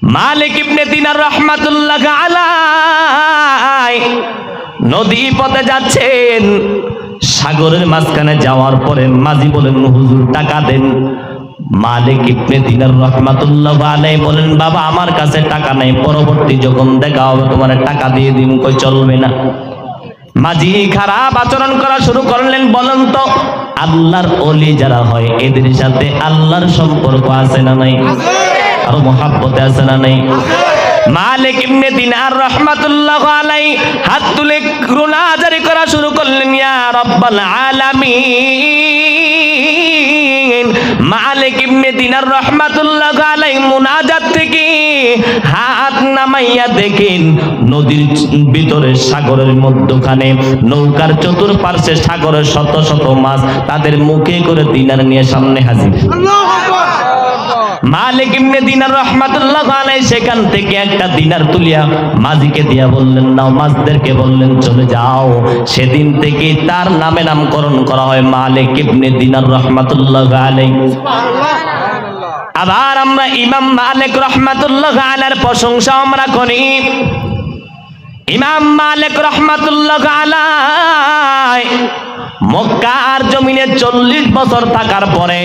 মালিক ইবনে দিনার রাহমাতুল্লাহ আলাইহি নদী পথে যাচ্ছেন। সাগরের মাঝখানে যাওয়ার পরে মাঝি বলেন, হুজুর টাকা দেন। মালিক ইবনে দিনার রাহমাতুল্লাহ আলাইহি বলেন, বাবা আমার কাছে টাকা নাই, পরবর্তী যখন দেখা হবে তোমার টাকা দিয়ে দিব। কই চলবে না। মাঝি খারাপ আচরণ করা শুরু করলেন। বলেন তো আল্লাহর ওলি যারা হয় এদের সাথে আল্লাহর সম্পর্ক আছে না নাই? আরো মহাব্বতে আছে না নাই? মালিক ইবনে দিনার রাহমাতুল্লাহ আলাইহি হাত তুলে গুনাহগারি করা শুরু করলেন, ইয়া রাব্বাল আলামিন। মালিক ইবনে দিনার রাহমাতুল্লাহ আলাইহি মুনাজাত থেকে হাত নামাইয়া দেখেন নদীর ভিতরে সাগরের মধ্যখানে নৌকার চতুর্পার্শ্বে সাগরের শত শত মাছ তাদের মুখে করে দিনার নিয়ে সামনে হাজির। আল্লাহু আকবার। মালিক ইবনে দিনার রাহমাতুল্লাহ আলাইহি সেখান থেকে একটা দিনার তুলিয়া মাঝিকে দিয়া বললেন, নাও। মাছদেরকে বললেন চলে যাও। সেদিন থেকে তার নামে নামকরণ করা হয় মালিক ইবনে দিনার রাহমাতুল্লাহ আলাইহি। সুবহানাল্লাহ। আবার আমরা ইমাম মালিক রাহমাতুল্লাহ আলাইহির প্রশংসা আমরা করি। ইমাম মালিক রাহমাতুল্লাহ আলাইহি মক্কার জমিনে 40 বছর থাকার পরে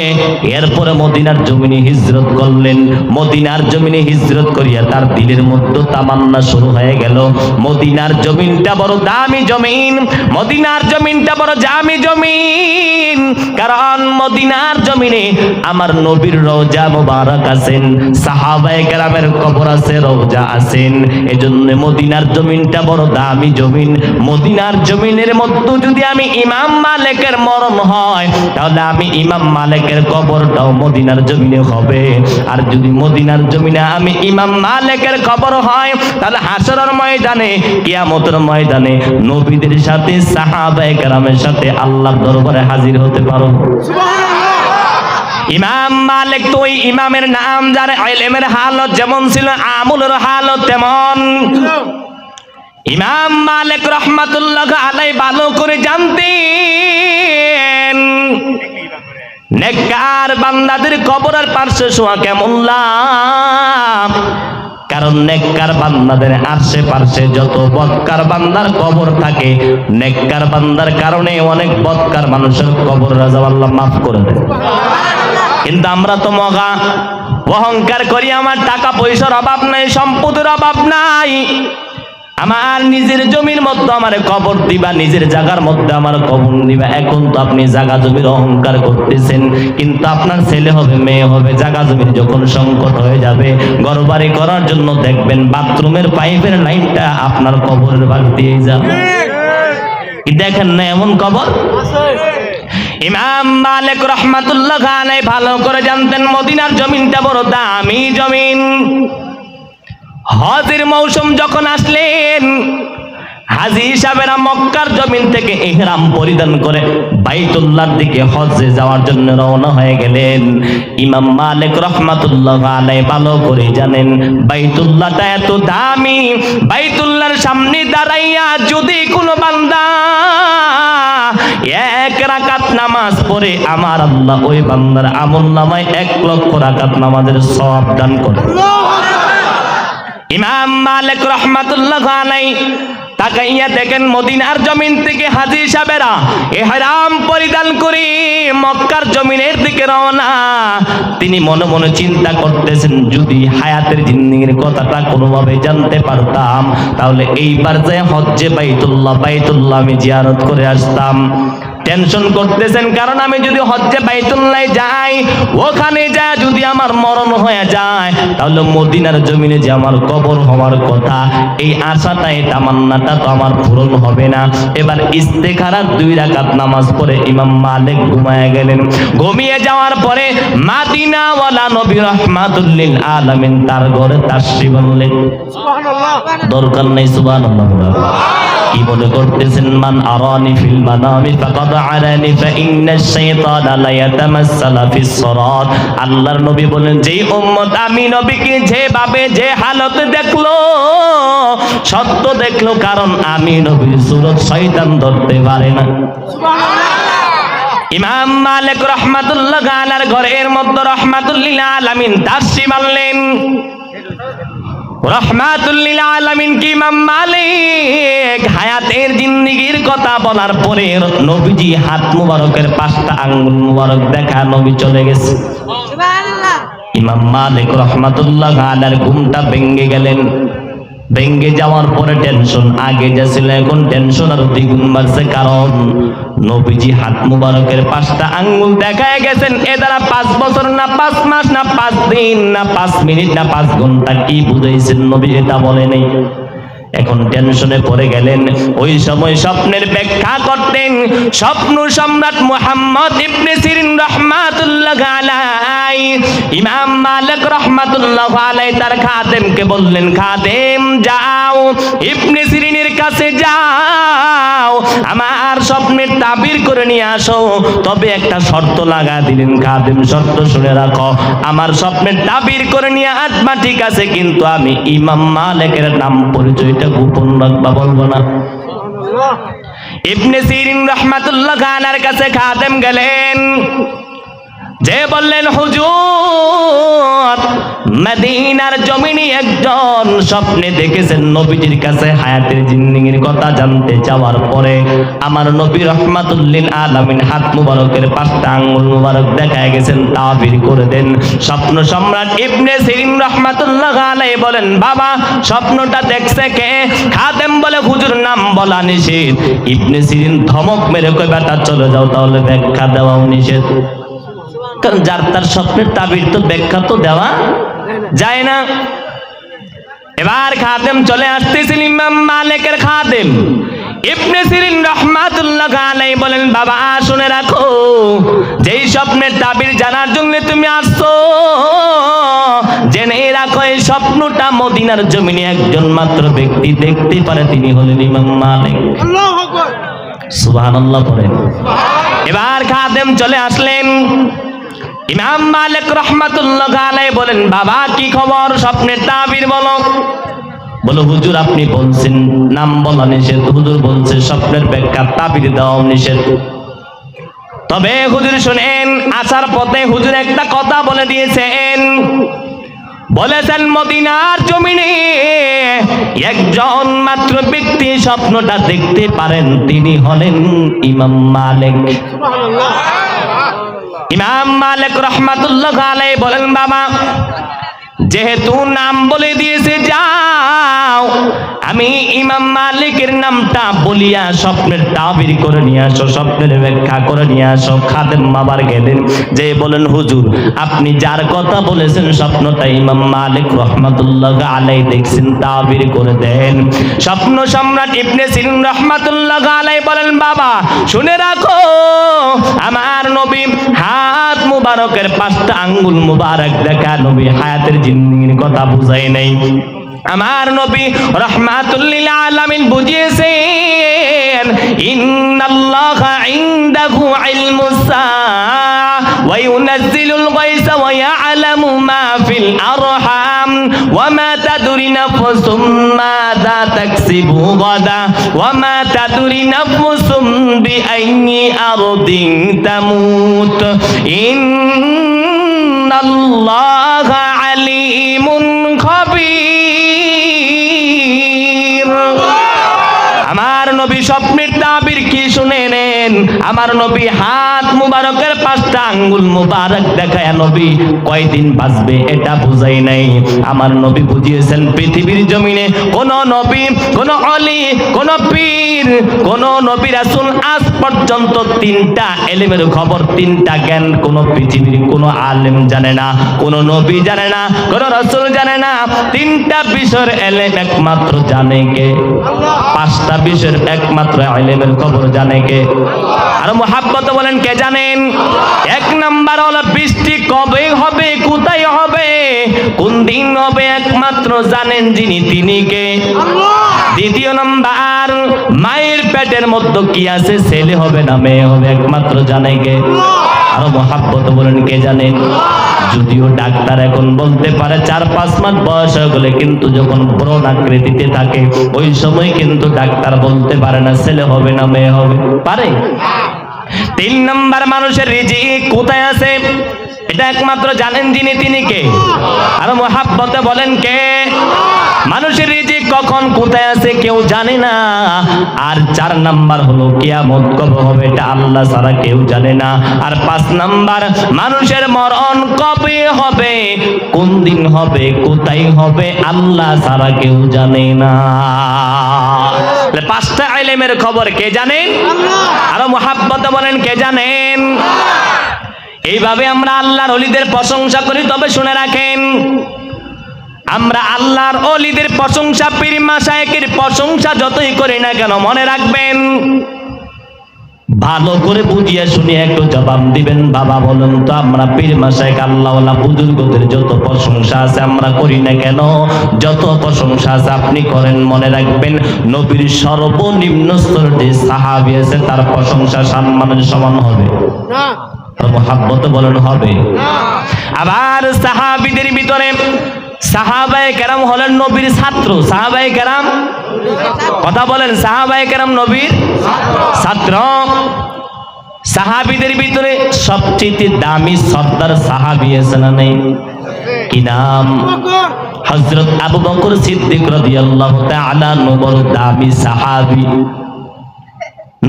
এরপরে মদিনার জমিনে হিজরত করলেন। মদিনার জমিনে হিজরত করিয়া তার দিলের মধ্যে তামান্না শুরু হয়ে গেল, মদিনার জমিনটা বড় দামি জমিন, মদিনার জমিনটা বড় দামি জমিন। কারণ মদিনার জমিনে আমার নবীর রওজা মুবারক আছেন, সাহাবায়ে কেরামের কবর আছে, রওজা আছেন। এজন্য মদিনার জমিনটা বড় দামি জমিন। মদিনার জমিনের মধ্যে যদি আমি ইমাম মালিকের মরণ হয় তাহলে আমি ইমাম মালিকের কবরটাও মদিনার জমিনে হবে। আর যদি মদিনার জমিনে আমি ইমাম মালিকের কবর হয় তাহলে হাশরের ময়দানে, কিয়ামতের ময়দানে নবীদের সাথে সাহাবায়ে কেরামের সাথে আল্লাহর দরবারে হাজির হতে পারো। সুবহানাল্লাহ। ইমাম মালিক তো ওই ইমামের নাম যার ইলমের হালত যেমন ছিল আমলের হালত তেমন। ইমাম মালিক রাহমাতুল্লাহ আলাইহি ভালো করে জানতেন নেককার বান্দাদের কবরের পাশে শোয়া কেমন লাভ। কারণ নেককার বান্দাদের আশেপাশে যত বদকার বান্দার কবর থাকে, নেককার বান্দার কারণে অনেক বদকার মানুষের কবর রাজা আল্লাহ মাফ করে দেয়। কিন্তু আমরা তো মগা অহংকার করি, আমার টাকা পয়সার অভাব নাই, সম্পদের অভাব নাই, আমার নিজের জমির মধ্যে আমার কবর দিবা, নিজের জায়গার মধ্যে আমার কবর দিবা। এখন তো আপনি জায়গা জমির অহংকার করতেছেন, কিন্তু আপনার ছেলে হবে, মেয়ে হবে, জায়গা জমির যখন সংকট হয়ে যাবে, ঘরবাড়ি করার জন্য দেখবেন বাথরুমের পাইপের লাইনটা আপনার কবরের ভাগ দিয়ে যাবে। দেখেন না এমন কবর? ইমাম মালিক রাহমাতুল্লাহ আলাইহি ভালো করে জানতেন মদিনার জমিনটা বড় দামি জমিন। হজের মৌসুম যখন আসলেন, হাজী সাহেবেরা মক্কার জমিন থেকে ইহরাম পরিধান করে বাইতুল্লাহর দিকে হজে যাওয়ার জন্য রওনা হয়ে গেলেন। ইমাম মালিক রাহমাতুল্লাহ আলাইহি ভালো করে জানেন বাইতুল্লাহটা এত দামি, বাইতুল্লাহর সামনে দাঁড়াইয়া যদি কোনো বান্দা এক রাকাত নামাজ পড়ে আমার আল্লাহ ওই বান্দার আমলনামায় 1 লক্ষ রাকাত নামাজের সওয়াব দান করে। ইমাম মালিক রাহমাতুল্লাহ আলাইহি তাকাইয়া দেখেন মদিনার জমিন থেকে হাজী সাহেবেরা ইহরাম পরিধান করে মক্কার জমিনের দিকে রওনা। তিনি মনে মনে চিন্তা করতেছেন যদি হায়াতের জিন্দেগির কথাটা কোনোভাবে জানতে পারতাম তাহলে এইবার যে হজ্জে বাইতুল্লাহ আমি জিয়ারত করে আসতাম। টেনশন করতেছেন কারণ আমি যদি হজ্জে বাইতুল্লাহ যাই, ওখানে যা যদি আমার মরণ হয়ে যায় তাহলে মদিনার জমিনে যে আমার কবর হওয়ার কথা, এই আশাটা এই তামান্নাটা তো আমার পূরণ হবে না। এবার ইস্তেখারার 2 রাকাত নামাজ পড়ে ইমাম মালিক ঘুমায় গেলেন। ঘুমিয়ে যাওয়ার পরে মদিনা ওয়ালা নবী রাহমাতুল লিল আলামিন তার ঘরে তাশরিফ আনলেন। সুবহানাল্লাহ। দরকার নাই সুবহানাল্লাহ। কি মনে করতেছেন? মান আরানি ফিল মানামি ফাকাদ আরানি ফা ইন্নাশ শাইতানা লা ইয়াতামাসসালা ফিস সিরাত। আল্লাহর নবী বলেন যেই উম্মত আমি নবীকে যেভাবে যে হালতে দেখলো সত্য দেখলো, কারণ আমি নবীর সুরত শয়তান ধরতে পারে না। সুবহানাল্লাহ। ইমাম মালিক রাহমাতুল্লাহ আলাইহির ঘরের মধ্যে রাহমাতুল লিল আলামিন তাশরিফ আনলেন। রহমাতুল লিল আলামিন কি ইমাম মালিক হায়াতের জিন্দেগির কথা বলার পরে নবীজি হাত মুবারকের 5টা আঙ্গুল মুবারক দেখা নবী চলে গেছে। সুবহানাল্লাহ। ইমাম মালিক রাহমাতুল্লাহ আলাইহির ঘুমটা ভেঙে গেলেন। ভেঙে যাওয়ার পরে টেনশন আগে যা ছিল এখন টেনশন আরো দ্বিগুণ বাড়ছে, কারণ নবীজি হাত মুবারকের 5টা আঙ্গুল দেখায় গেছেন। এ দ্বারা 5 বছর না 5 মাস না 5 দিন না 5 মিনিট না 5 ঘন্টা কি বুঝাইছেন নবী এটা বলে নেই। এখন টেনশনে পড়ে গেলেন। ওই সময় স্বপ্নের ব্যাখ্যা করতেন স্বপ্ন সম্রাট মুহাম্মদ ইবনে সিরিন রাহমাতুল্লাহ আলাইহি। ইমাম মালিক রাহমাতুল্লাহ আলাইহি তার খাদেমকে বললেন, খাদেম যাও ইবনে সিরিনের কাছে যাও, আমার স্বপ্নের তাবির করে নিয়ে আসো। তবে একটা শর্ত লাগা দিলেন। খাদেম শর্ত শুনে রাখো, আমার স্বপ্নের তাবির করে নিয়ে আসবা ঠিক আছে, কিন্তু আমি ইমাম মালিকের নাম পরিচয় গোপন রাখবা, বলবো না। ইবনে সিরিন রাহমাতুল্লাহ আলাইহির কাছে খাদেম গেলেন, যে বললেন হুজুর মদিনার জমিনে একজন স্বপ্নে দেখেছেন নবীজির কাছে হায়াতের জিন্দেগির কথা জানতে চাওয়ার পরে আমার নবী রাহমাতুল লিল আলামিন হাত মুবারকের 5টা আঙ্গুল মুবারক দেখায় গেছেন, তাবির করে দেন। স্বপ্ন সম্রাট ইবনে সিরিন রাহমাতুল্লাহ আলাইহি বলেন, বাবা স্বপ্নটা দেখছে কে? খাদেম বলে, হুজুর নাম বলা নিষেধ। ইবনে সিরিন ধমক মেরে কই, বেটা চলে যাও, তাহলে ব্যাখ্যা দেওয়াও নিষেধ। কারণ যার তার স্বপ্নের তাবির তো ব্যাখ্যা তো দেওয়া যায় না। এবার খাদেম চলে আসতেছেন, ইমাম মালিকের খাদেম ইবনে সিরিন রাহমাতুল্লাহ আলাইহি বলেন, বাবা শুনে রাখো, যেই স্বপ্নের তাবির জানার জন্য তুমি আসছো জেনে রাখো এই স্বপ্নটা মদিনার জমিনে একজন মাত্র ব্যক্তি দেখতে পারে, তিনি হলেন ইমাম মালিক। আল্লাহু আকবার, সুবহানাল্লাহ বলেন। এবার খাদেম চলে আসলেন। ইমাম মালিক রাহমাতুল্লাহ আলাইহি বলেন, বাবা কি খবর, স্বপ্নের তাবির বলো। বলো হুজুর আপনি বলছেন নাম বলা নিষেধ, হুজুর বলছে স্বপ্নের ব্যাখ্যা তাবির দেওয়া নিষেধ। তবে হুজুর শুনেন, আসার পথে হুজুর একটা কথা বলে দিয়েছেন, বলেছেন মদিনার জমিনে একজন মাত্র ব্যক্তি স্বপ্নটা দেখতে পারেন, তিনি হলেন ইমাম মালিক। সুবহানাল্লাহ। ইমাম মালিক রাহমাতুল্লাহ আলাইহি বলেন, বাবা যেহেতু নাম বলে দিয়েছে যাও, আমি ইমাম মালিকের নামটা বলিয়া স্বপ্নের তাবির করে নিয়ে আসো, স্বপ্নের ব্যাখ্যা করে নিয়ে আসো। খাদেম আবার গেলেন, যে বলেন হুজুর আপনি যার কথা বলেছেন স্বপ্নটা ইমাম মালিক রাহমাতুল্লাহ আলাইহি দেখছেন, তাবির করে দেন। স্বপ্ন সম্রাট ইবনে সিরিন রাহমাতুল্লাহ আলাইহি বলেন, বাবা শুনে রাখো, আমার নবী হাত মুবারকের 5টা আঙ্গুল মুবারক দেখা নবী হায়াতের জিন্দেগির কথা বুঝাই নাই। আমার নবী রাহমাতুল লিল আলামিন বুঝিয়েছেন, ইন্নাল্লাহা ইনদাহু ইলমুস সাআ ওয়া ইউনাজ্জিলুল গায়সা ওয়া ইয়ালামু মা ফিল আরহাম ওয়া মা তাদরি নাফসুম মাযা তাকসিবু গাদা ওয়া মা তাদরি নাফসুম বিআইয়ি আরদিন তামুত ইন্নাল্লাহা আলিমুন খাবীর। আমার নবী স্বপ্নের তাবির কি শুনে নেন। আমার নবী হাত মুবারকের 5টা আঙ্গুল মুবারক দেখায় নবী কয়দিন বাঁচবে এটা বুঝাই নাই। আমার নবী বুঝিয়েছেন পৃথিবীর জমিনে কোন নবী, কোন অলি, কোন পীর, কোন নবী রাসূল আজ পর্যন্ত 3টা ইলমের খবর, 3টা জ্ঞান কোন পৃথিবীর কোন আলেম জানে না, কোন নবী জানে না, কোন রাসূল জানে না। 3টা বিষয়ের ইলম একমাত্র জানে কে? আল্লাহ। 5টা বিষয়ের একমাত্র ইলমের খবর জানে কে? আর মুহাব্বত বলেন কে জানেন? 1 নাম্বার হলো বৃষ্টি কবে হবে, কোথায় হবে, কোন দিন হবে, একমাত্র জানেন যিনি, তিনি কে? আল্লাহ। 2 নাম্বার মায়ের পেটের মধ্যে কি আছে, ছেলে হবে না মেয়ে হবে, একমাত্র জানে কে? আর মুহাব্বত বলেন কে জানেন? যদিও ডাক্তার এখন বলতে পারে 4-5 মাস বয়স হয়ে গেলে, কিন্তু যখন ব্রণ আকৃতিতে থাকে ওই সময় কিন্তু ডাক্তার বলতে পারে না ছেলে হবে না মেয়ে হবে, পারে? 3 নাম্বার মানুষের রিজিক কোথায় আছে? এটা একমাত্র জানেন যিনি, তিনি কে? আর মুহাব্বতে বলেন কে? মানুষের রিজিক কখন কোথায় আছে কেউ জানে না। আর 4 নাম্বার হলো কিয়ামত কবে হবে, এটা আল্লাহ ছাড়া কেউ জানে না। আর 5 নাম্বার, মানুষের মরণ কবে হবে, কোন দিন হবে, কোথায় হবে, আল্লাহ ছাড়া কেউ জানে না। 5টা ইলমের খবর কে জানেন? আর মুহাব্বতে বলেন কে জানেন? এইভাবে আমরা আল্লাহর ওলিদের প্রশংসা করি। তবে শুনে রাখেন, আমরা আল্লাহর ওলিদের প্রশংসা, পীর মাশায়েখের প্রশংসা যতই করি না কেন, মনে রাখবেন, ভালো করে বুঝিয়ে শুনিয়ে একটু জবাব দিবেন। বাবা বলুন তো, আমরা পীর মাশায়েখ আল্লাহওয়ালা বুজুর্গদের যত প্রশংসা আছে আমরা করি না কেন? যত প্রশংসা আছে আপনি করেন, মনে রাখবেন নবীর সর্বনিম্ন স্তরের যে সাহাবী আছে তার প্রশংসা সম্মানের সমান হবে না। মুহাব্বত বলেন হবে। আবার সাহাবীদের ভিতরে সাহাবায়ে কেরাম হলেন নবীর ছাত্র। সাহাবায়ে কেরাম, কথা বলেন, সাহাবায়ে কেরাম নবীর ছাত্র। সাহাবীদের ভিতরে সবচেয়ে দামি সর্দার সাহাবী আছে না নেই? কি নাম? হযরত আবু বকর সিদ্দিক রাদিয়াল্লাহু তাআলা আনহু বড় দামি সাহাবী।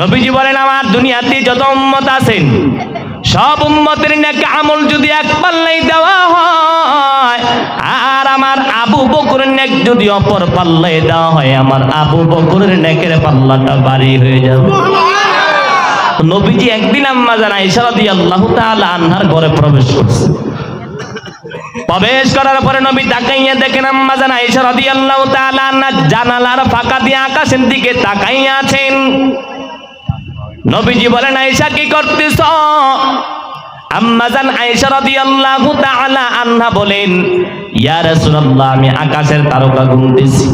নবীজি বলেন, আমার দুনিয়াতে যত উম্মত আছেন সব উম্মতের নেক আমল যদি এক পাল্লাই দেওয়া হয়, আর আমার আবু বকরের নেক যদি অপর পাল্লাই দেওয়া হয়, আমার আবু বকরের নেকের পাল্লাটা ভারী হয়ে যাবে। নবীজি একদিন আম্মা জান আয়েশা রাদিয়াল্লাহু তাআলা আনহার ঘরে প্রবেশ করছে। প্রবেশ করার পরে নবী তাকাইয়া দেখেন আম্মা জান আয়েশা রাদিয়াল্লাহু তাআলা আনহা জানালার ফাঁকা দিয়ে আকাশের দিকে তাকাইয়া আছেন। নবীজি বলেন, আয়েশা কি করতেছ? আম্মা জান আয়েশা রাদিয়াল্লাহু তাআলা আনহা বলেন, ইয়া রাসূলুল্লাহ, আমি আকাশের তারকা গুনতেছি।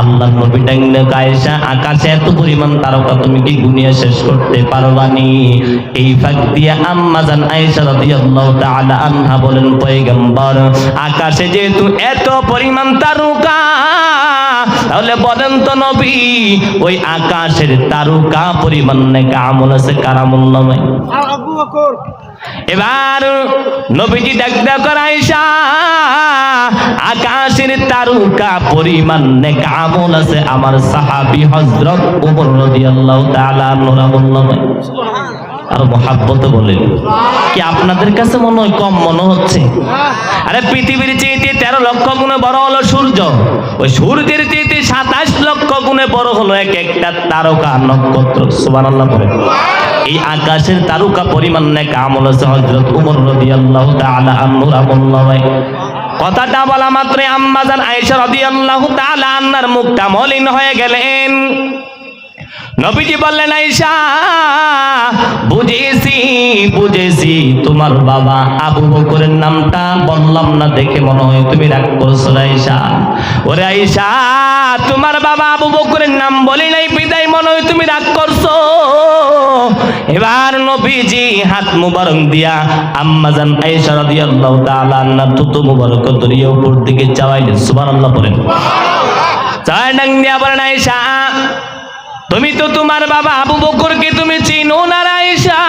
আল্লাহর নবী ডাকলে, আয়েশা, আকাশে এত পরিমাণ তারকা তুমি কি গুনিয়ে শেষ করতে পারবানি? এই ফাঁক দিয়ে আম্মা জান আয়েশা রাদিয়াল্লাহু তাআলা আনহা বলেন, পয়গম্বর, আকাশে যেহেতু এত পরিমাণ তারকা, তাহলে বলেন তো নবী, ওই আকাশের তারকা পরিমাণ নাকি আমল আছে কার আমল নামে? আবু বকর। এবার নবীজি ডাকতে করে, আয়েশা, আকাশের তারকা পরিমাণ নেক আমল আছে আমার সাহাবী হযরত ওমর রাদিয়াল্লাহু তাআলা আনহুর আমল নামে। আর মুহাব্বত বলেন, কি আপনাদের কাছে মনে হয় কম মনে হচ্ছে? আরে পৃথিবীর চেয়ে 13 লক্ষ গুণে বড় হলো সূর্য, ওই সূর্যের চেয়ে 27 লক্ষ গুণে বড় হলো এক একটা তারকা নক্ষত্র। সুবহানাল্লাহ বলেন। এই আকাশের তারকা পরিমাণ নেক আমল আছে হযরত ওমর রাদিয়াল্লাহু তাআলা আনহুর আমল নামে। কথাটা বলা মাত্র আম্মা জান আয়েশা রাদিয়াল্লাহু তাআলা আনহার মুখটা মলিন হয়ে গেলেন। নবীজি বললেন, আয়েশা, বুঝেছি তোমার বাবা আবু বকরের নামটা বললাম না দেখে মনে হয় তুমি রাগ করছো। আয়েশা, ওরে আয়েশা, তোমার বাবা আবু বকরের নাম বলি নাই বিদায় মনে হয় তুমি রাগ করছো। এবার নবীজি হাত মুবারক দিয়া আম্মা জান আয়েশা রাদিয়াল্লাহু তাআলা আনহার থুতু মুবারক ধরিয়ে উপর দিকে চাওয়াইলেন। সুবহানাল্লাহ বলেন। চায় ডাং দিয়া বলেন, আয়েশা, তুমি তো তোমার বাবা আবু বকরকে তুমি চিনো না আয়েশা।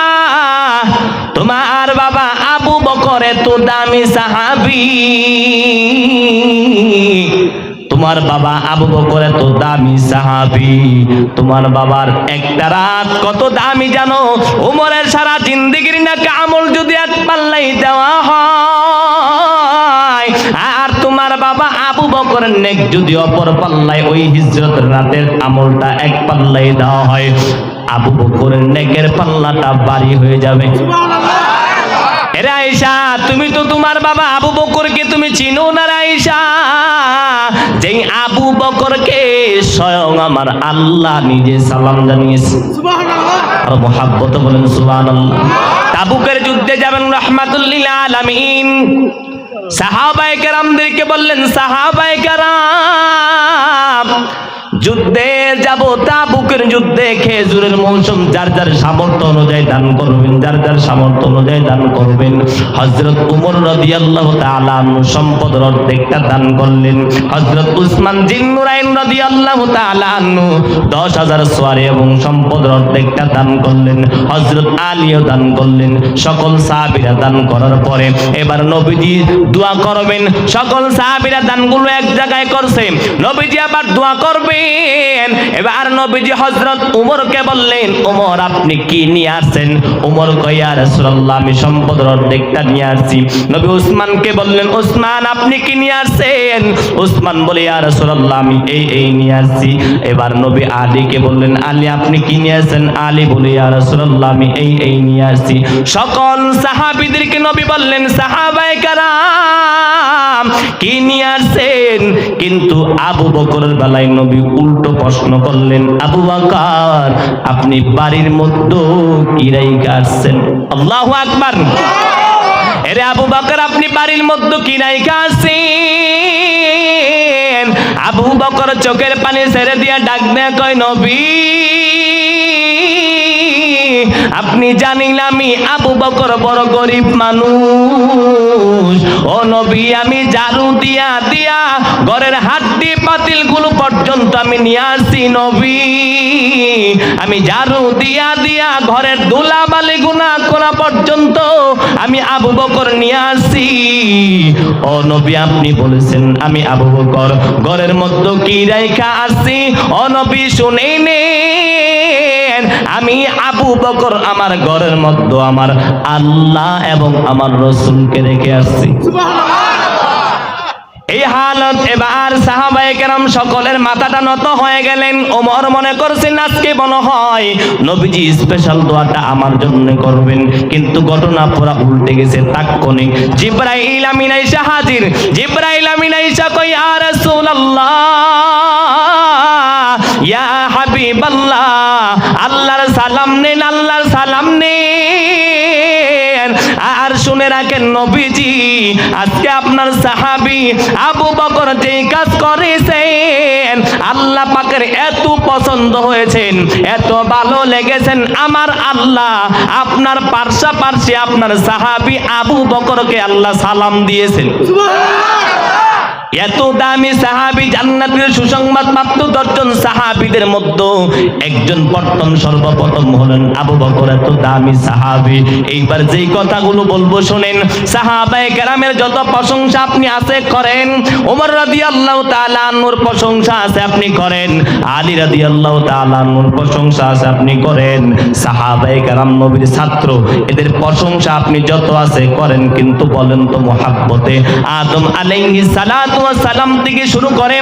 তোমার বাবা আবু বকর এত দামি সাহাবী, তোমার বাবা আবু বকর এত দামি সাহাবী, তোমার বাবার একটা রাত কত দামি জানো? ওমরের সারা জিন্দেগির নাকি আমল যদি এক পাল্লাই দেওয়া হয়, আর তোমার বাবা আবু বকরের নেক যদি অপর পাল্লায় ওই হিজরতের রাতের আমলটা এক পাল্লাই দেওয়া হয়, আবু বকরের নেকের পাল্লাটা ভারী হয়ে যাবে। এরে আয়েশা, তুমি তো তোমার বাবা আবু বকরকে তুমি চিনো না আয়েশা, যেই আবু বকরকে স্বয়ং আমার আল্লাহ নিজে সালাম জানিয়েছে। সুবহানাল্লাহ। আর মুহাব্বত বলেন সুবহানাল্লাহ। তাবুকের যুদ্ধে যাবেন রাহমাতুল লিল আলামিন। সাহাবায়ে কেরামদেরকে বললেন, সাহাবায়ে কেরাম, যুদ্ধ যুদ্ধে যাব, তাবুকের যুদ্ধে খেজুরের মৌসুম, যার যার সামর্থ্য অনুযায়ী দান করবেন, যার যার সামর্থ্য অনুযায়ী দান করবেন। হযরত ওমর রাদিয়াল্লাহু তাআলা আনহু সম্পদের অর্ধেকটা দান করলেন। হযরত উসমান জিন্নুরাইন রাদিয়াল্লাহু তাআলা আনহু 10,000 সওয়ারি এবং সম্পদের অর্ধেকটা দান করলেন। হযরত আলীও দান করলেন। সকল সাহাবীরা দান করার পরে এবার নবীজি দোয়া করবেন। সকল সাহাবীরা দানগুলো এক জায়গায় করছে, নবীজি আবার দোয়া করবেন। এবার নবীজি হযরত ওমরকে বললেন, ওমর আপনি কি নিয়ে আসছেন? ওমর কয়, ইয়া রাসূলুল্লাহ আমি সম্পদের অর্ধেকটা নিয়ে আসছি। নবী উসমানকে বললেন, উসমান আপনি কি নিয়ে আসছেন? উসমান বলে, ইয়া রাসূলুল্লাহ আমি এই নিয়ে আসছি। এবার নবী আলীকে বললেন, আলী আপনি কি নিয়ে আসছেন? আলী বলে, ইয়া রাসূলুল্লাহ আমি এই নিয়ে আসছি। সকল সাহাবীদেরকে নবী বললেন, সাহাবায়ে কেরাম কি নিয়ে আসছেন? কিন্তু আবু বকরের বেলায় নবী উল্টো প্রশ্ন করলেন, আবু বকর আপনি বাড়ির মধ্যে কি রাইখা আসছেন? আল্লাহু আকবার। এরে আবু বকর আপনি বাড়ির মধ্যে কি রাইখা আসছেন? আবু বকর চোখের পানি ছেড়ে দিয়া ডাক দেয়া কয়, নবী আপনি জানেন আমি আবু বকর বড় গরিব মানুষ। ও নবী আমি ঝাড়ু দিয়া দিয়া ঘরের হাড্ডি পাতিল গুলো পর্যন্ত আমি নিয়ে আসি নবী। আমি ঝাড়ু দিয়া দিয়া ঘরের ধুলাবালি গুনাহ করা পর্যন্ত আমি আবু বকর নিয়ে আসি। ও নবী আপনি বলেছেন আমি আবু বকর ঘরের মধ্যে কি রাইখা আসছি? ও নবী শুনেই নেন, আমি আবু বকর আমার ঘরের মধ্যে আমার আল্লাহ এবং আমার রাসূলকে রেখে আসছি। এই হালত এবার সাহাবায়ে কেরাম সকলের মাথাটা নত হয়ে গেলেন। ওমর মনে করছেন আজকে মনে হয় নবীজি স্পেশাল দোয়াটা আমার জন্য করবেন, কিন্তু ঘটনা পুরা উল্টে গেছে। তাৎক্ষণিক জিবরাইল আমিন আইসা হাজির। জিবরাইল আমিন আইসা কই, ইয়া রাসূলুল্লাহ ইয়া হাবিবাল্লাহ আল্লাহর সালাম নেন, আল্লাহর সালাম নেন। আর শুনে রাখেন নবীজি আজকে আপনার সাহাবী আবু বকর যেই কাজ করেছেন আল্লাহ পাকের এত পছন্দ হয়েছেন, এত ভালো লেগেছেন, আমার আল্লাহ আপনার পার্শ্বে আপনার সাহাবী আবু বকরকে আল্লাহ সালাম দিয়েছেন। এত দামি সাহাবী, জান্নাতের সুসংবাদ মাত্র 10 জন সাহাবীদের মধ্যে একজন প্রথম সর্বপ্রথম হলেন আবু বকর, এত দামি সাহাবী। এইবার যেই কথাগুলো বলবো শুনেন। সাহাবায়ে কেরামের যত প্রশংসা আপনি আছে করেন, ওমর রাদিয়াল্লাহু তাআলা আনহুর প্রশংসা আছে আপনি করেন, আলী রাদিয়াল্লাহু তাআলা আনহুর প্রশংসা আছে আপনি করেন। সাহাবায়ে কেরাম নবীর ছাত্র, এদের প্রশংসা আপনি যত আছে করেন, কিন্তু বলেন তো মুহাব্বতে আদম আলাইহিস সালাতু সালাম থেকে শুরু করে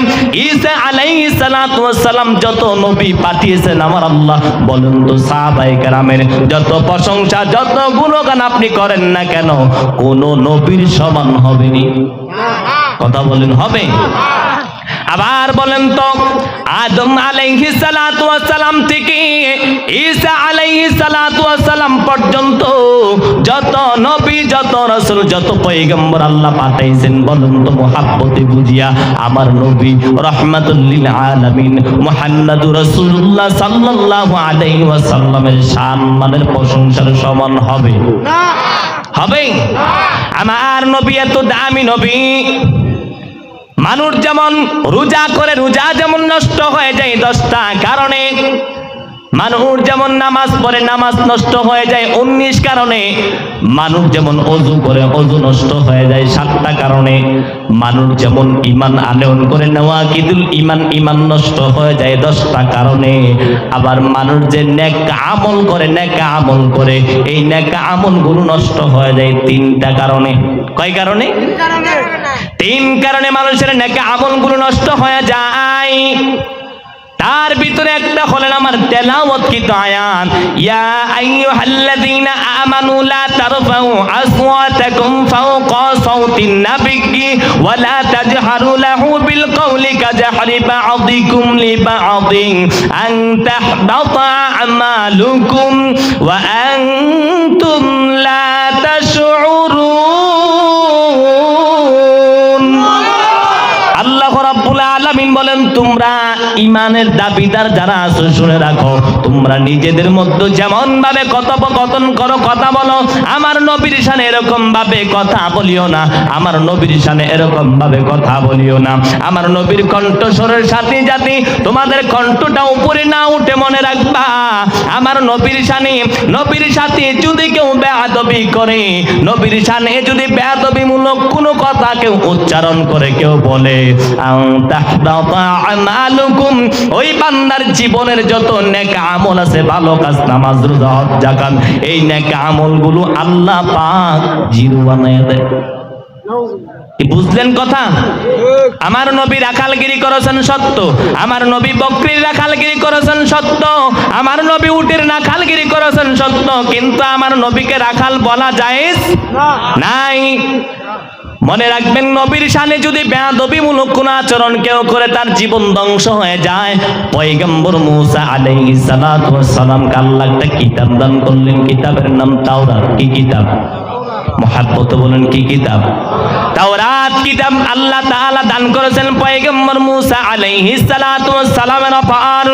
ঈসা আলাইহিস সালাতু সালাম যত নবী পাঠিয়েছেন আমার আল্লাহ, বলেন তো সাহাবায়ে কেরামের যত প্রশংসা যত গুণগান আপনি করেন না কেন কোন নবীর সমান হবে নি? কথা বলেন হবে? আবার বলেন তো আদম আলাইহিস সালাতু সালাম থেকে ঈসা আলাইহিস সালাতু সালাম পর্যন্ত যত নবী যত রাসূল যত পয়গম্বর আল্লাহ পাঠাইছেন, বলেন তো মুহাব্বতে বুঝিয়া আমার নবী রাহমাতুল লিল আলামিন মুহাম্মদুর রাসূলুল্লাহ সাল্লাল্লাহু আলাইহি ওয়াসাল্লামের সম্মানের প্রশংসার সমান হবে না? হবে? আমার নবী এত দামি নবী। মানুষ যেমন রোজা করে, রোজা যেমন নষ্ট হয়ে যায় 10টা কারণে, মানুষ যেমন নামাজ পড়ে নামাজ নষ্ট হয়ে যায় 19 কারণে, মানুষ যেমন ওযু করে ওযু নষ্ট হয়ে যায় 7টা কারণে, মানুষ যেমন ঈমান আনয়ন করে নওয়াকিদুল ঈমান ঈমান নষ্ট হয়ে যায় 10টা কারণে, আবার মানুষ যে নেক আমল করে এই নেক আমলগুলো নষ্ট হয়ে যায় 3টা কারণে। কয় কারণে? 3 কারণে মানুষের নেক আমলগুলো নষ্ট হয়ে যায়। তার ভিতরে একটা হলেন আমার তেলাওয়াতকৃত আয়াত, ইয়া আইয়ুহাল্লাযীনা আমানু লা তারফাউ আসওয়াতাকুম ফাওকা সাওতিন নাবিয়্যি ওয়া লা তাজহারু লাহু বিল কওলি কাজহারি বা'দিকুম লিবা'দিন আন তাহবাতা আমালুকুম ওয়া আনতুম লা তাশউরুন। আল্লাহ রাব্বুল আলামিন বলেন, তোমরা ঈমানের দাবিদার যারা আছো শুনে রাখো, তোমরা নিজেদের মধ্যে যেমন ভাবে কথোপকথন করো, কথা বলো, আমার নবীর শানে এরকম ভাবে কথা বলিও না, আমার নবীর শানে এরকম ভাবে কথা বলিও না। আমার নবীর কণ্ঠস্বরের সাথে যাতে তোমাদের কণ্ঠটা উপরে না উঠে মনে রাখবা। আমার নবীর শানে, নবীর সাথে যদি কেউ বেয়াদবি করে, নবীর শানে যদি বেয়াদবিমূলক কোনো কথা কেউ উচ্চারণ করে, কেউ বলে আমালুকুম, ওই বান্দার জীবনের যত নেক আমল আছে, ভালো কাজ, নামাজ, রোজা, হজ, যাকাত, এই নেক আমলগুলো আল্লাহ পাক জিরো বানায় দেয়। কি বুঝলেন কথা? আমার নবী রাখালগিরি করেছেন সত্য, আমার নবী বকরির রাখালগিরি করেছেন সত্য, আমার নবী উটের রাখালগিরি করেছেন সত্য, কিন্তু আমার নবীকে রাখাল বলা জায়েজ নাই। মনে রাখবেন, নবীর শানে যদি বেয়াদবিমূলক কোন আচরণ কেউ করে, তার জীবন ধ্বংস হয়ে যায়। পয়গম্বর মূসা আলাইহিস সালাতু ওয়াস সালামকে আল্লাহ একটা কিতাব দান করলেন, কিতাবের নাম তাওরাত। কি কিতাব? মহাব্বত বলেন, কি কিতাব? তাওরাত কিতাব আল্লাহ তাআলা দান করেছেন পয়গম্বর মূসা আলাইহিস সালাতু ওয়াস সালামের উপর।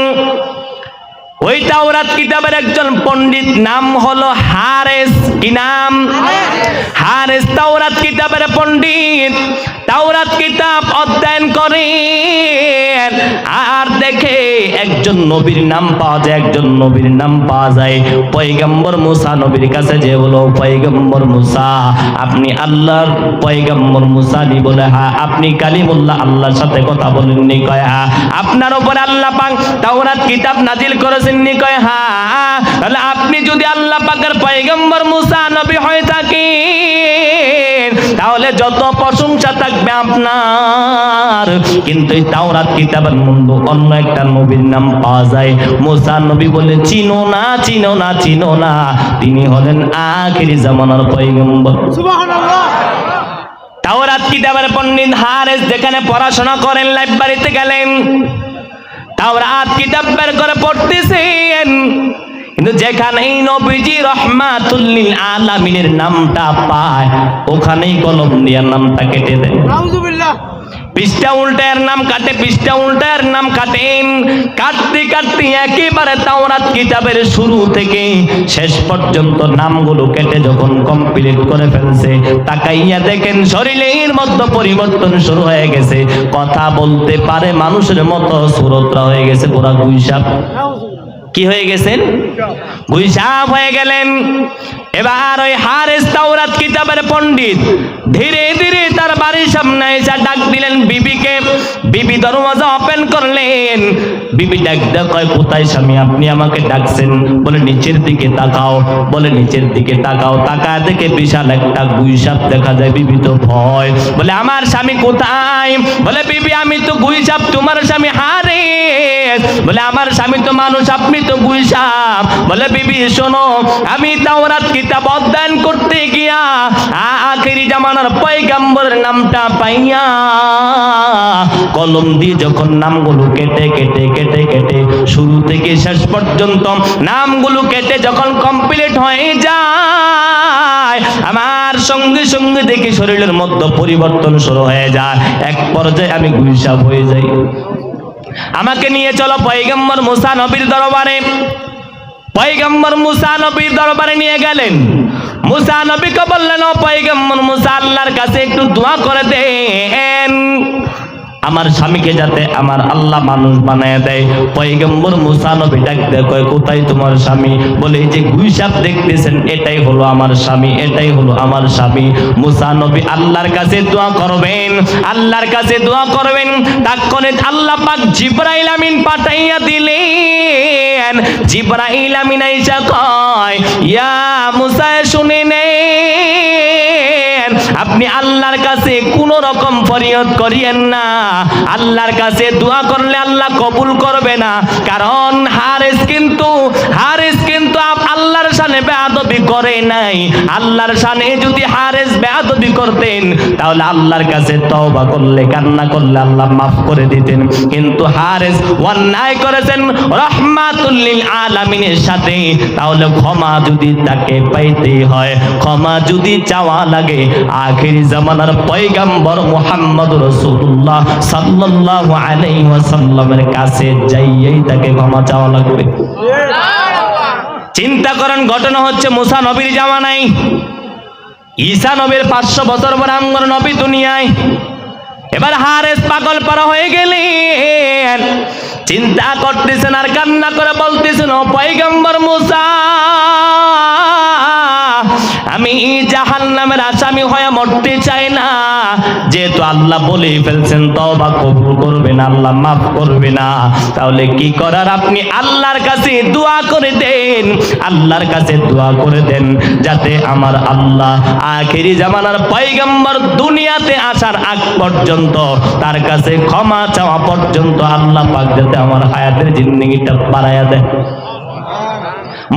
ওই তাওরাত কিতাবের একজন পণ্ডিত নাম হলো হারেস। কি নাম? হারেস তাওরাত কিতাবের পণ্ডিত। তাওরাত কিতাব অধ্যয়ন করেন আর দেখে একজন নবীর নাম পাওয়া যায়, একজন নবীর নাম পাওয়া যায়। পয়গম্বর মূসা নবীর কাছে যে বলো, পয়গম্বর মূসা আপনি আল্লাহর পয়গম্বর মূসা? নি বলে হ্যাঁ। আপনি কালিমুল্লাহ, আল্লাহর সাথে কথা বলেননি? কয় হ্যাঁ। আপনার উপর আল্লাহ পাক তাওরাত কিতাব নাজিল করেছেন? নি কয় হ্যাঁ। তাহলে আপনি যদি আল্লাহ পাকের পয়গম্বর মূসা নবী হয়ে থাকেন, তাহলে যত প্রশংসা থাকবে আপনার। কিন্তু এই তাওরাত কিতাবের মধ্যে অন্য একটা নবীর নাম পাওয়া যায়। মূসা নবী বলে, চিনো না, চিনো না, চিনো না, তিনি হলেন আখিরি জামানার পয়গম্বর। সুবহানাল্লাহ। তাওরাত কিতাবের পণ্ডিত হারেস যেখানে পড়াশোনা করেন, লাইব্রেরিতে গেলেন, তাওরাত কিতাব বের করে পড়তেছেন, কিন্তু যেখানেই নবীজি রহমাতুল লিল আলামিনের নামটা পায়, ওখানেই কলম দিয়ে নামটা কেটে দেয়। নাউযুবিল্লাহ। পৃষ্ঠা উল্টায়ের নাম কাটে, পৃষ্ঠা উল্টায়ের নাম কাটেন, কাটতে কাটতে একেবারে তাওরাত কিতাবের শুরু থেকে শেষ পর্যন্ত নামগুলো কেটে যখন কমপ্লিট করে ফেলছে, তাকাইয়া দেখেন শরীরের মধ্যে পরিবর্তন শুরু হয়ে গেছে। কথা বলতে পারে মানুষের মতো, সুরতরা হয়ে গেছে পুরা গুইসাপ। কি হয়ে গেছেন? গুইসাপ হয়ে গেলেন। এবার ওই হারেস তাওরাত কিতাবের পণ্ডিত ধীরে ধীরে তার বাড়ির সামনে এসে ডাক দিলেন বিবিকে। বিবি দরওয়াজা ওপেন করলেন। বিবি ডাক দেয়, কয় কোথায় স্বামী, আপনি আমাকে ডাকছেন? বলে নিচের দিকে তাকাও। বলে নিচের দিকে তাকাও, তাকায় দেখে বিশাল একটা গুইসাপ দেখা যায়। বিবি তো ভয়, বলে আমার স্বামী কোথায়? বলে বিবি আমি তো গুইসাপ, তোমার স্বামী হারেস। বলে আমার স্বামী তো মানুষ, আপনি তো গুইসাপ। বলে বিবি শোনো, আমি তাওরাত কিতাব অধ্যয়ন করতে গিয়া আখেরি জামানার পয়গম্বরের নামটা পাইয়া কলম দিয়ে যখন নামগুলো কেটে কেটে কেটে কেটে শুরু থেকে শেষ পর্যন্ত নামগুলো কেটে যখন কমপ্লিট হয়ে যায়, আমার সঙ্গে সঙ্গে দেখি শরীরের মধ্যে পরিবর্তন শুরু হয়ে যায়। এক পর্যায়ে আমি গুইসাপ হয়ে যাই। আমাকে নিয়ে চলো পয়গম্বর মূসা নবীর দরবারে। পয়গম্বর মূসা নবীর দরবারে নিয়ে গেলেন। মূসা নবীকে বললেন, ও পয়গম্বর মূসা, আল্লাহর কাছে একটু দোয়া করে দেন, আমার স্বামীকে যাতে আমার আল্লাহ মানুষ বানায় দেয়। পয়গম্বর মূসা নবী ডাক দেয়, কয় কোথায় তোমার স্বামী? বলে এই যে গুইসাপ দেখতেছেন, এটাই হলো আমার স্বামী, এটাই হলো আমার স্বামী। মূসা নবী আল্লাহর কাছে দোয়া করবেন, আল্লাহর কাছে দোয়া করবেন। তাক্ষণে আল্লাহ পাক জিবরাইল আমিন পাঠাইয়া দিলেন। জিবরাইল আমিন আইসা কয়, ইয়া মূসা শুনে নেন, আপনি আল্লাহর কাছে কোন রকম ফরিয়াদ করিয়েন না। আল্লাহর কাছে দোয়া করলে আল্লাহ কবুল করবে না, কারণ হারেস কিন্তু আল্লাহর শানে বেয়াদবি করে নাই। আল্লাহর শানে যদি হারেস বেয়াদবি করতেন তাহলে আল্লাহর কাছে তওবা করলে কান্না করলে আল্লাহ মাফ করে দিতেন। কিন্তু হারেস অন্যায় করেছেন রাহমাতুল লিল আলামিনের সাথে, তাহলে ক্ষমা যদি তাকে পাইতে হয়, ক্ষমা যদি চাওয়া লাগে, আখিরি জামানার পয়গম্বর মুহাম্মদ রাসূলুল্লাহ সাল্লাল্লাহু আলাইহি ওয়াসাল্লামের কাছে যাইয়েই তাকে ক্ষমা চাওয়া লাগবে। চিন্তা করেন, ঘটনা হচ্ছে মুসা নবীর জামানায়, ঈসা নবীর 500 বছর পর আমগর নবী দুনিয়ায়। এবার হারেস পাগল পারা হয়ে গেলেন, চিন্তা করতেছেন আর কান্না করে বলতেছেন, ও পয়গম্বর মুসা, আমি জাহান্নামের আসামি হয়ে মরতে চাই না। যেহেতু আল্লাহ বলেই ফেলছেন তওবা কবুল করবে না, আল্লাহ মাফ করবে না, তাহলে কি করার আপনি আল্লাহর কাছে দোয়া করে দেন, আল্লাহর কাছে দোয়া করে দেন যাতে আমার আল্লাহ আখেরি জামানার পয়গম্বর দুনিয়াতে আসার আগ পর্যন্ত, তার কাছে ক্ষমা চাওয়া পর্যন্ত আল্লাহ পাক যাতে আমার হায়াতের জিন্দেগিটা বাড়ায়া দেয়।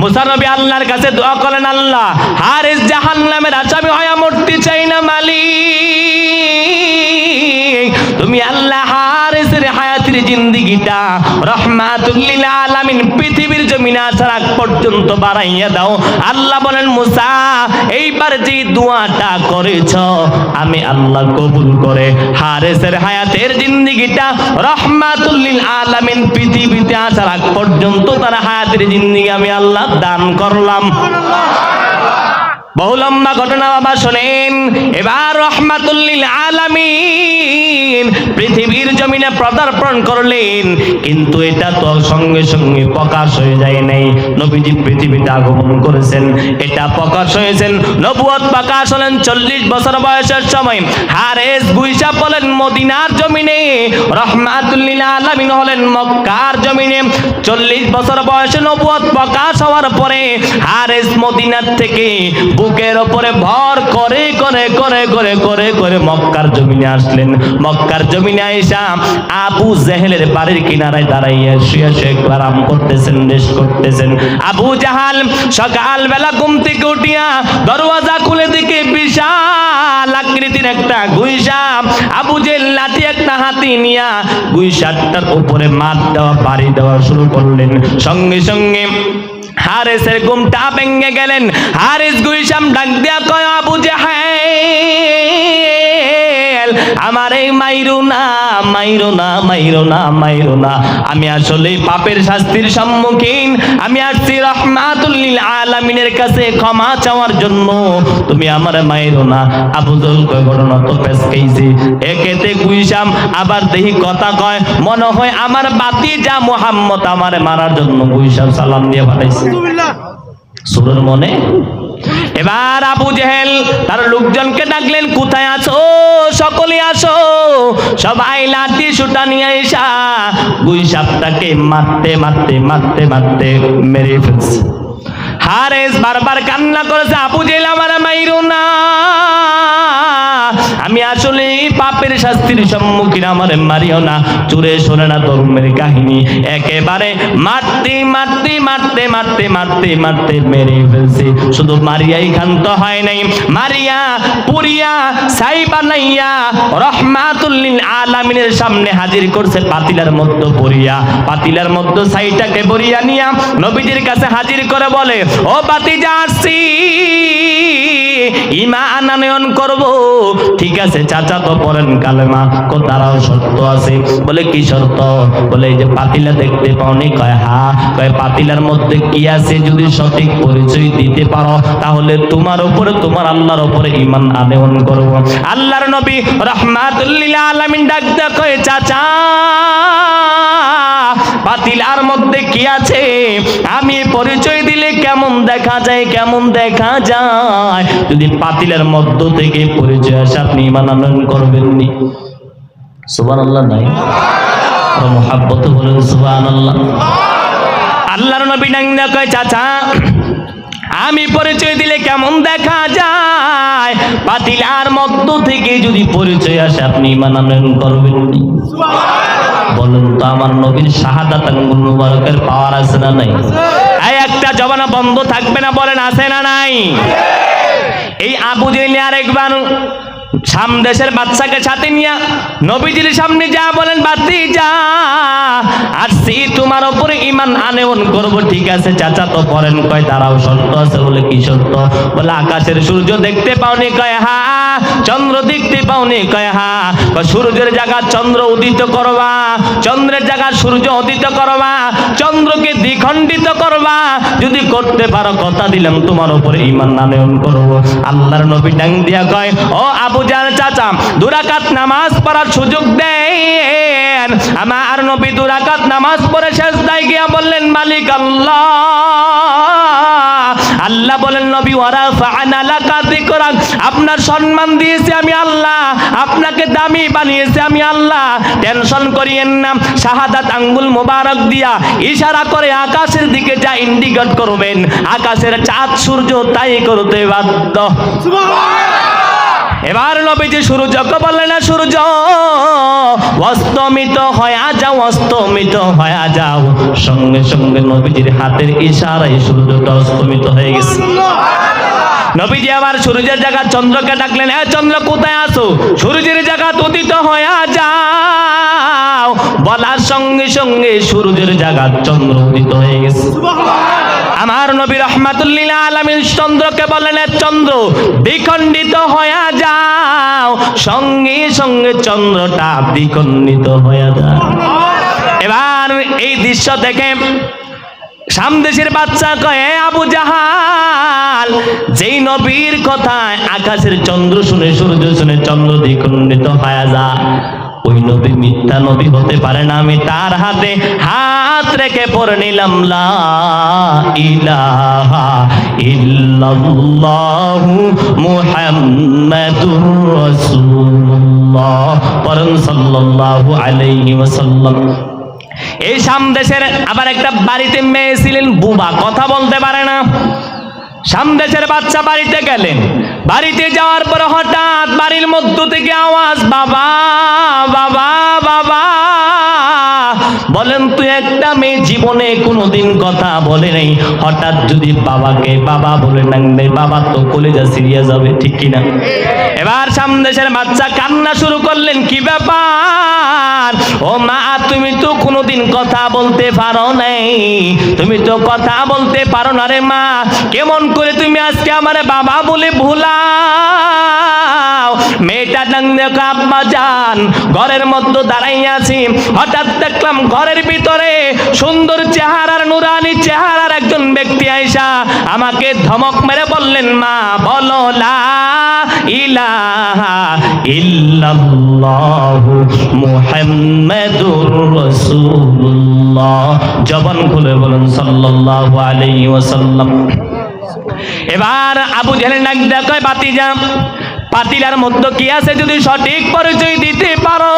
মুসা নবী আল্লাহর কাছে দোয়া করেন, আল্লাহ হারেস জাহান্নামের আসামি হয়ে মরতে চাই না মালিক, তুমি আল্লাহ হারেসের হায়াতের জিন্দেগিটা রাহমাতুল লিল আলামিন পৃথিবীর জমিনে আসার আগ পর্যন্ত বাড়াইয়া দাও। আল্লাহ বলেন, মুসা এইবার যে দোয়াটা করেছ আমি আল্লাহ কবুল করে হারেসের হায়াতের জিন্দেগিটা রাহমাতুল লিল আলামিন পৃথিবীতে আসার আগ পর্যন্ত তার হায়াতের জিন্দেগি আমি আল্লাহ দান করলাম। বহু লম্বা ঘটনা বাবা শোনেন। এবার রাহমাতুল লিল আলামিন পৃথিবীর জমিনে পদার্পণ করলেন, কিন্তু এটা তো সঙ্গে সঙ্গে প্রকাশ হয়ে যায় নাই। নবীজি পৃথিবীতে আগমন করেছেন, এটা প্রকাশ হয়েছেন, নবুয়ত প্রকাশ হলেন 40 বছর বয়সের সময়। হারেস গুইসা বলেন মদিনার জমিনে, রাহমাতুল লিল আলামিন হলেন মক্কার জমিনে। 40 বছর বয়সে নবুয়ত প্রকাশ হওয়ার পরে হারেস মদিনার থেকে বুকের উপরে ভর করে করে করে করে করে করে মক্কার জমিনে আসলেন। মক্কার জমিনে আয়েশা আবু জেহেলের বাড়ির কিনারায় দাঁড়াইয়া শুয়ে শুয়ে আরাম করতেছেন, রেস্ট করতেছেন। আবু জাহাল সকাল বেলা ঘুম থেকে উঠিয়া দরওয়াজা খুলে দেখে বিশাল আকৃতির একটা গুইসা, আবু জেহেল লাঠি একটা হাতি নিয়া গুইসাটার উপরে মার দেওয়া বাড়ি দেওয়া শুরু করলেন। সঙ্গে সঙ্গে হারেসের ঘুমটা ভেঙে গেলেন। হারেস গুইসাম ডাক দিয়া কয়, আবু জাহেল আমার এই মাইরো না, মাইরো না, মাইরো না, মাইরো না, আমি আসলে পাপের শাস্তির সম্মুখীন, আমি আসছি রাহমাতুল লিল আলামিনের কাছে ক্ষমা চাওয়ার জন্য, তুমি আমার মাইরো না। আবু জেহেল কয়, ঘটনা তো পেছকেইছে। একেতে গুইসাম আবার দেখি কথা কয়, মনে হয় আমার বাতিজা মুহাম্মদ আমারে মারার জন্য গুইসাম সালাম দিয়ে পাঠাইছে। সুরের মনে। এবার আবু জেহেল তার লোকজনকে ডাকলেন, কোথায় আছো? সকলে আসো। সবাই লাঠি সুটা নিয়ে এসা গুইসাপটাকে মারতে মারতে মারতে মারতে মেরে ফেলছে। হারেস বারবার কান্না করেছে, আবু জেহেল আমার মাইরো না, আমি আসলে পাপের শাস্তির সম্মুখীন, আমার মারিও না। চুরে শোনে না ধর্মের কাহিনী, একেবারে মারতে মারতে মারতে মারতে মারতে মারতে মেরে ফেলছে। শুধু মারিয়াই ক্ষান্ত হয় নাই, মারিয়া পুরিয়া ছাই বানাইয়া রাহমাতুল লিল আলামিনের সামনে হাজির করছে পাতিলার মধ্যে পরিয়া। পাতিলার মধ্যে ছাইটাকে বরিয়া নিয়া নবীজির কাছে হাজির করে বলে, ও বাতিজা আসছি, ঈমান আনয়ন করব। ঠিক আছে চাচা, তো পড়েন কালেমা। তারাও শর্ত আছে। বলে কি শর্ত? বলে এই যে পাতিলা দেখতে পাওনি? কয় হ্যাঁ। কয় পাতিলার মধ্যে কি আছে যদি সঠিক পরিচয় দিতে পারো তাহলে তোমার উপরে, তোমার আল্লাহর উপরে ঈমান আনয়ন করব। আল্লাহর নবী রাহমাতুল লিল আলামিন ডাক দেয়া কয়, চাচা পাতিলার মধ্যে কি আছে আমি পরিচয় দিলে কেমন দেখা যায়, কেমন দেখা যায়? যদি পাতিলের মধ্য থেকে পরিচয় আসে আপনি ঈমান আনয়ন করবেননি? সুবহানাল্লাহ নাই? আর মুহাব্বত বলেন সুবহানাল্লাহ। আল্লাহর নবী ডাক দেয়া কয়, চাচা আমি পরিচয় দিলে কেমন দেখা যায়? পাতিলার মধ্য থেকে যদি পরিচয় আসে আপনি ঈমান আনয়ন করবেননি? বলুন তো, আমার নবীর শাহাদাত আঙ্গুল মুবারকের পাওয়ার আছে না নাই? একটা জবান বন্ধ থাকবে না, বলেন আছে না নাই? এই আবু জেহেল আরেকবার সামদেশের বাচ্চাকে সাথে নিয়ে নবীজির সামনে যা বলেন, ভাতিজা আসছি তোমার উপরে ঈমান আনয়ন করব। ঠিক আছে চাচা, তো পড়েন। কয় দাঁড়াও, শর্ত আছে। বলে কি শর্ত? বলে আকাশের সূর্য দেখতে পাওনি? কয় হ্যাঁ। চন্দ্র দেখতে পাওনি? কয় হ্যাঁ। সূর্যের জায়গায় চন্দ্র উদিত করবা, চন্দ্রের জায়গায় সূর্য উদিত করবা, চন্দ্রকে দ্বিখণ্ডিত করবা। যদি করতে পারো কথা দিলাম তোমার উপরে ঈমান আনয়ন করব। আল্লাহর নবী ডাং দিয়া কয়, ও আবু জাহল চাচা, 2 রাকাত নামাজ পড়ার সুযোগ দেন। আমার নবী 2 রাকাত নামাজ পড়ে সিজদায় গিয়া বললেন, মালিক আল্লাহ। আল্লাহ বলেন, নবী ওয়ারা ফাআনা লাকা যিকরাক, আপনার সম্মান দিয়েছি আমি আল্লাহ, আপনাকে দামি বানিয়েছি আমি আল্লাহ, টেনশন করিয়েন না। শাহাদাত আঙ্গুল মোবারক দিয়া ইশারা করে আকাশের দিকে যা ইন্ডিকেট করবেন, আকাশের চাঁদ সূর্য তাই করতে বাধ্য। এবার নবীজি সূর্যকে বললেন, না সূর্য অস্তমিত হয়ে যাও, অস্তমিত হয়ে যাও। সঙ্গে সঙ্গে নবীজির হাতের ইশারায় সূর্যটা অস্তমিত হয়ে গেছে। নবীজি আবার সূর্যের জায়গা চন্দ্রকে ডাকলেন, এ চন্দ্র কোথায় আছো? সূর্যের জায়গা উদিত হয়ে যাও। বলার সঙ্গে সঙ্গে সূর্যের জায়গা চন্দ্র উদিত হয়ে গেছে। আমার নবী রাহমাতুল লিল আলামিন চন্দ্রকে বললেন, চন্দ্র দ্বিখণ্ডিত হয়ে যাও। সঙ্গে সঙ্গে চন্দ্রটা দ্বিখণ্ডিত হয়ে যায়। এবার এই দৃশ্য দেখে সামদেশের বাচ্চা কয়ে, আবু জাহাল, যেই নবীর কথায় আকাশের চন্দ্র শুনে সূর্য শুনে চন্দ্র দ্বিখণ্ডিত হয়ে যায়, ওই নবী মিথ্যা নবী হতে পারে না। আমি তার হাতে হাত রেখে পড়ে নিলাম, লা ইলাহা ইল্লাল্লাহু মুহাম্মাদুর রাসূলুল্লাহ, পড়েন সাল্লাল্লাহু আলাইহি ওয়াসাল্লাম। এই সামদেশের আবার একটা বাড়িতে মেয়ে ছিলেন বুবা, কথা বলতে পারে না। সামদেশের বাচ্চা বাড়িতে গেলেন, বাড়িতে যাওয়ার পর হঠাৎ বাড়ির মধ্য থেকে আওয়াজ, বাবা বাবা বাবা। বলেন, তুই একটা মেয়ে জীবনে কোনোদিন কথা বলে নাই, হঠাৎ যদি বাবাকে বাবা বলে ডাকবে, বাবা তো কলেজা সিরিয়া যাবে, ঠিক কিনা? এবার সামদেশের বাচ্চা কান্না শুরু করলেন, কি ব্যাপার? ও মা, তুমি তো কোনোদিন কথা বলতে পারো নাই, তুমি তো কথা বলতে পারো না রে মা, কেমন করে তুমি আজকে আমার বাবা বলে ভুলাও? মেয়েটা ডাক দেখো, আব্বা জান, ঘরের মধ্যে দাঁড়াইয়া আছি, হঠাৎ দেখলাম ঘরের ভিতরে সুন্দর চেহারার নুরানি চেহারার একজন ব্যক্তি আইসা আমাকে ধমক মেরে বললেন, মা বলো লা ইলাহা ইল্লাল্লাহু মুহাম্মাদুর রাসূলুল্লাহ। জবান খুলে বলেন সাল্লাল্লাহু আলাইহি ওয়াসাল্লাম। এবার আবু জেহেল ডাক দেয়া কয়, ভাতিজা, পাতিলার মধ্যে কি আছে যদি সঠিক পরিচয় দিতে পারো,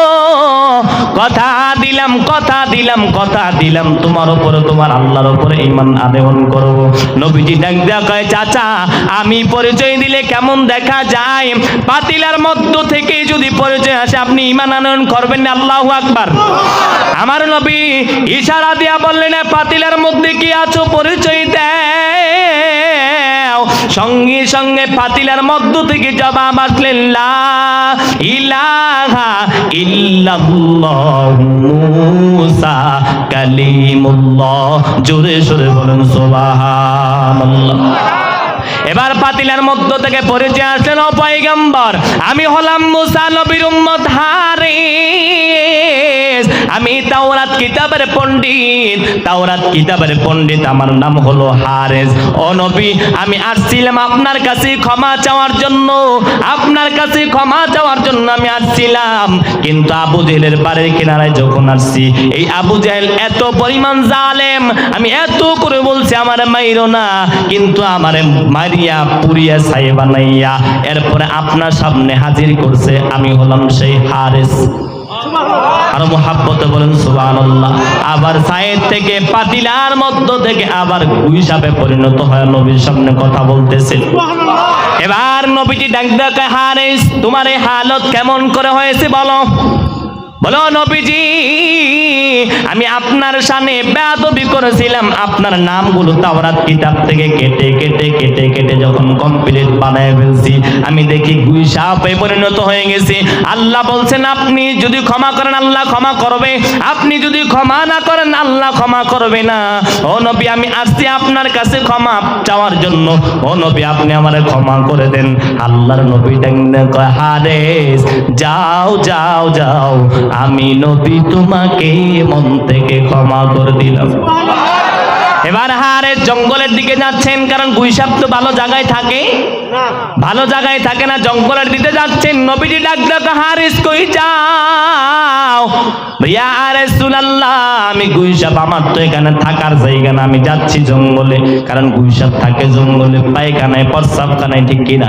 কথা দিলাম কথা দিলাম কথা দিলাম তোমার উপরে, তোমার আল্লাহর উপরে ঈমান আনয়ন করব। নবীজি ডাক দেয়া কয়, চাচা, আমি পরিচয় দিলে কেমন দেখা যায়? পাতিলার মধ্য থেকে যদি পরিচয় আসে আপনি ঈমান আনয়ন করবেন না? আল্লাহু আকবার। আমার নবী ইশারা দিয়া বললেন, পাতিলার মধ্যে কি আছো পরিচয় দাও। সঙ্গে সঙ্গে পাতিলার মধ্য থেকে জবাব আসলেন, লা ইলাহা ইল্লাল্লাহু মুসা কালিমুল্লাহ। জোরে সোরে বলেন সুবহানাল্লাহ। এবার পাতিলার মধ্য থেকে পরিচয় আসলেন, ও পয়গম্বর, আমি হলাম মুসা নবীর উম্মত হারিস, আমি তাওরাত কিতাবের পণ্ডিত, তাওরাত কিতাবের পণ্ডিত, আমার নাম হলো হারিস। ও নবী, আমি আসছিলাম আপনার কাছে ক্ষমা চাওয়ার জন্য, আপনার কাছে ক্ষমা চাওয়ার জন্য আমি আসছিলাম। কিন্তু আবু জেহেলের বাড়ির কিনারায় যখন আসছি, এই আবু জেহেল এত পরিমাণ জালেম, আমি এত করে বলছি আমার মাইরো না, কিন্তু আমারে মারিয়া পুরিয়া ছাই বানাইয়া এরপরে আপনার সামনে হাজির করছে, আমি হলাম সেই হারিস। আর মুহাব্বতে বলেন সুবহানাল্লাহ। আবার সাইদ থেকে পাতিলার মধ্য থেকে আবার গুইসাবে পরিণত হয়, নবীর সামনে কথা বলতেছে। এবার নবীজি ডাক দেয়া, হারিস, তোমার এই হালত কেমন করে হয়েছে বলো? বলো নবীজি, আমি আপনার শানে বেয়াদবি করেছিলাম, আপনার নামগুলো তাওরাত কিতাব থেকে কেটে কেটে কেটে কেটে যখন কমপ্লিট বানায় ফেলছি, আমি দেখি গুই সাপে পরিণত হয়ে গেছি। আল্লাহ বলছেন আপনি যদি ক্ষমা করেন আল্লাহ ক্ষমা করবে, আপনি যদি ক্ষমা না করেন আল্লাহ ক্ষমা করবে না। ও নবী আমি আসছি আপনার কাছে ক্ষমা চাওয়ার জন্য, ও নবী আপনি আমারে ক্ষমা করে দেন। আল্লাহর নবী দেখলে কয় হারেস যাও যাও যাও, আমি নবী তোমাকে মন থেকে ক্ষমা করে দিলাম। এবার হারেস জঙ্গলের দিকে যাচ্ছেন, কারণ গুই সাপ তো ভালো জায়গায় থাকে না, ভালো জায়গায় থাকে না, জঙ্গলের দিকে যাচ্ছেন। নবীজি ডাক ডাক হারেস কই যাও? ইয়া রাসূলুল্লাহ আমি গুই সাপ, আমার তো এখানে থাকার জায়গা না, আমি যাচ্ছি জঙ্গলে, কারণ গুই সাপ থাকে জঙ্গলে, পায়খানায় প্রস্রাবখানায়, ঠিক কিনা?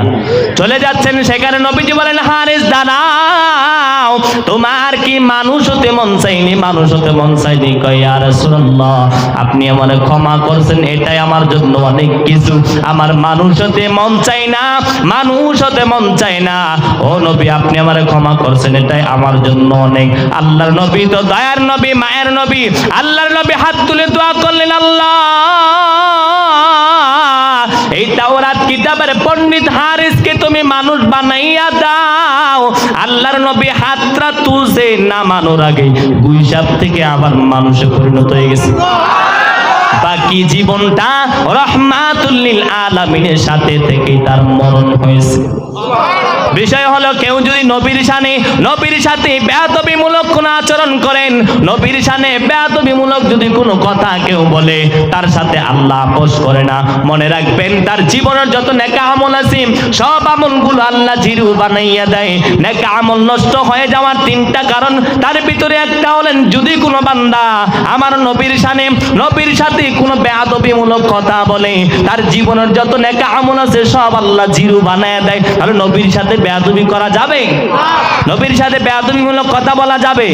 চলে যাচ্ছেন সেখানে। নবীজি বলেন হারেস দাঁড়াও, তোমার কি মানুষ হতে মন চাইনি? মানুষ হতে মন চাইনি? কয় ইয়া রাসূলুল্লাহ আপনি আমারে ক্ষমা করছেন, এটাই আমার জন্য অনেক কিছু। আমার মানুষ হতে মন চাই না, মানুষ হতে মন চাই না, ও নবী আপনি আমারে ক্ষমা করছেন, এটাই আমার জন্য অনেক। আল্লাহর নবী তো দয়ার নবী, মায়ের নবী, আল্লাহর নবী হাত তুলে দোয়া করলেন, আল্লাহ এই তাওরাত কিতাবের পণ্ডিত হারিসকে তুমি মানুষ বানাইয়া দাও। আল্লাহর নবী হাতটা তুলছে নামানোর আগে গুই সাপ থেকে আবার মানুষে পরিণত হয়ে গেছে। বাকি জীবনটা রহমাতুল লিল আলামিনের সাথে থেকে তার মরণ হয়েছে। বিষয় হলো কেউ যদি নবীর সাথে বেয়াদবিমূলক কোনো আচরণ করেন, নবীর শানে বেয়াদবিমূলক যদি কোনো কথা কেউ বলে, তার সাথে আল্লাহ আপোষ করে না। মনে রাখবেন তার জীবনের যত নেক আমল আছে সব আমলগুলো আল্লাহ জিরু বানাইয়া দেয়। নেক আমল নষ্ট হয়ে যাওয়ার তিনটা কারণ, তার ভিতরে একটা হলেন যদি কোনো বান্দা আমার নবীর সাথে কোনো বেয়াদবিমূলক কথা বলে, তার জীবনের যত নেক আমল আছে সব আল্লাহ জিরু বানাইয়া দেয়। তাহলে নবীর সাথে বেয়াদবি করা যাবে? নবীর সাথে বেয়াদবিমূলক কথা বলা যাবে?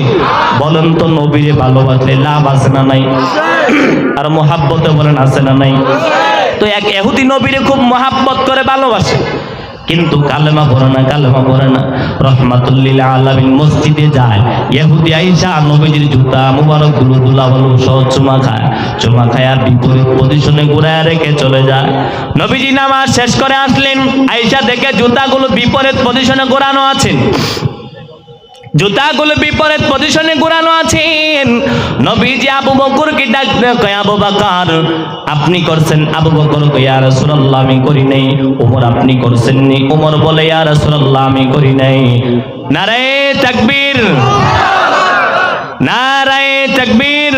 বলেন তো নবীরে ভালোবাসলে লাভ আছে না নাই? আর মোহাব্বতে বলেন আছে না নাই? তো এক ইহুদি নবীরে খুব মোহাব্বত করে ভালোবাসে, কিন্তু কালেমা পড়ে না, রহমাতুল লিল আলামিন মসজিদে যায়, ইহুদি আয়েশা নবীজির জুতা মুবারক গুলো দুলাবালু সহ চুমা খায় আর বিপরীত পজিশনে ঘুরায় রেখে চলে যায়। নবীজি নামাজ শেষ করে আসলেন, আয়েশা দেখে জুতাগুলো বিপরীত পজিশনে ঘোরানো আছেন, জুতাগুলো বিপরীত পজিশনে ঘোরানো আছেন। নবীজি আবু বকরকে ডাক দিয়ে কয় আবু বকর আপনি করছেন? আবু বকর কয় ইয়া রাসূলুল্লাহ আমি করি নাই। ওমর আপনি করছেন নি? ওমর বলে ইয়া রাসূলুল্লাহ আমি করি নাই। নারায়ে তাকবীর, নারায়ে তাকবীর।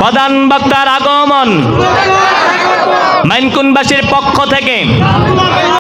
প্রধান বক্তার আগমন মাইনকুনবাসীর পক্ষ থেকে।